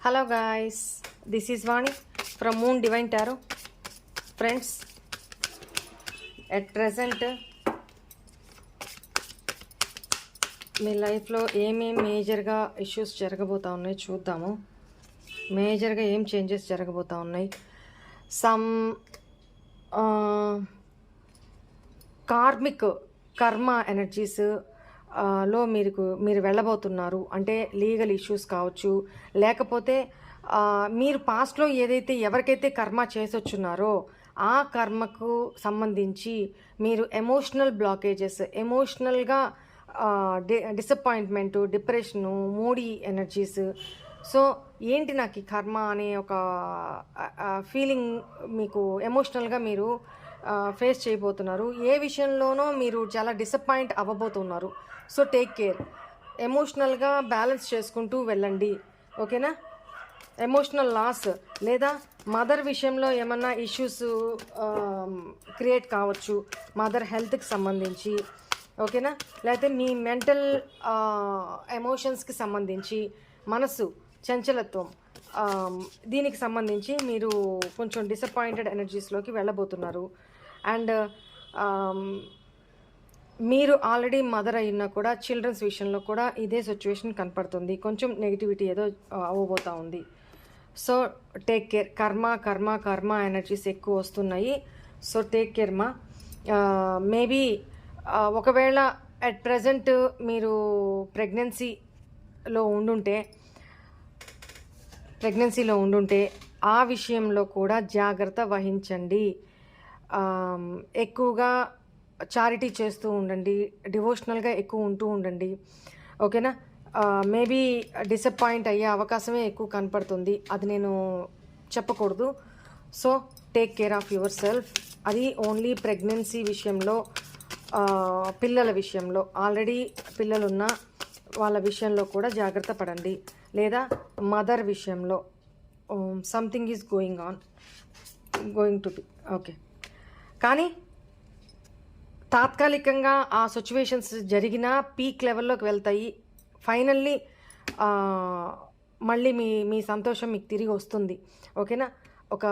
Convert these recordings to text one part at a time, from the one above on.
Hello guys, this is Vani from Moon Divine Tarot. Friends, at present మీ లైఫ్లో ఏమేం మేజర్గా issues జరగబోతా ఉన్నాయి చూద్దాము. మేజర్గా ఏం చేంజెస్ జరగబోతా ఉన్నాయి. సమ్ కార్మిక్ కర్మ ఎనర్జీస్ లో మీరు వెళ్ళబోతున్నారు. అంటే లీగల్ ఇష్యూస్ కావచ్చు, లేకపోతే మీరు పాస్ట్లో ఏదైతే ఎవరికైతే కర్మ చేసొచ్చున్నారో ఆ కర్మకు సంబంధించి మీరు ఎమోషనల్ బ్లాకేజెస్, ఎమోషనల్గా disappointment, depression, moody energies. So ఏంటి నాకు ఈ కర్మ అనే ఒక ఫీలింగ్ మీకు ఎమోషనల్గా మీరు ఫేస్ చేయబోతున్నారు. ఏ విషయంలోనో మీరు చాలా డిసప్పాయింట్ అవ్వబోతున్నారు. So take care. ఎమోషనల్గా బ్యాలెన్స్ చేసుకుంటూ వెళ్ళండి, ఓకేనా. ఎమోషనల్ లాస్ లేదా మదర్ విషయంలో ఏమన్నా ఇష్యూస్ క్రియేట్ కావచ్చు, మదర్ హెల్త్కి సంబంధించి, ఓకేనా. లేకపోతే మీ మెంటల్ ఎమోషన్స్కి సంబంధించి, మనసు చంచలత్వం, దీనికి సంబంధించి మీరు కొంచెం డిసప్పాయింటెడ్ ఎనర్జీస్లోకి వెళ్ళబోతున్నారు. అండ్ మీరు ఆల్రెడీ మదర్ అయినా కూడా చిల్డ్రన్స్ విషయంలో కూడా ఇదే సిచ్యువేషన్ కనపడుతుంది. కొంచెం నెగిటివిటీ ఏదో అవ్వబోతూ ఉంది. So take care. కర్మ ఎనర్జీస్ ఎక్కువ వస్తున్నాయి. సో టేక్ కేర్ మా. మేబీ ఒకవేళ అట్ ప్రజెంట్ మీరు ప్రెగ్నెన్సీలో ఉండుంటే ఆ విషయంలో కూడా జాగ్రత్త వహించండి. ఎక్కువగా చారిటీ చేస్తూ ఉండండి, డివోషనల్గా ఎక్కువ ఉంటూ ఉండండి, ఓకేనా. మేబీ డిసప్పాయింట్ అయ్యే అవకాశమే ఎక్కువ కనపడుతుంది. అది నేను చెప్పకూడదు. So take care of your self. అది ఓన్లీ ప్రెగ్నెన్సీ విషయంలో, పిల్లల విషయంలో, ఆల్రెడీ పిల్లలున్న వాళ్ళ విషయంలో కూడా జాగ్రత్త పడండి. లేదా మదర్ విషయంలో something is going to be okay. కానీ తాత్కాలికంగా ఆ సిచ్యువేషన్స్ జరిగినా పీక్ లెవెల్లోకి వెళ్తాయి. ఫైనల్లీ మళ్ళీ మీ సంతోషం మీకు తిరిగి వస్తుంది, ఓకేనా. ఒక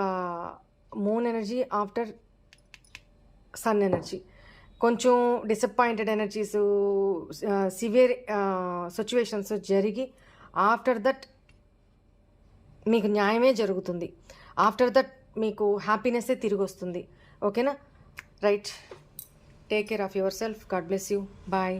moon energy after sun energy. కొంచెం డిసప్పాయింటెడ్ ఎనర్జీస్, సివియర్ సిచ్యువేషన్స్ జరిగి ఆఫ్టర్ దట్ మీకు న్యాయమే జరుగుతుంది. ఆఫ్టర్ దట్ మీకు హ్యాపీనెస్సే తిరిగి వస్తుంది, ఓకేనా. Right. Take care of yourself. God bless you. Bye.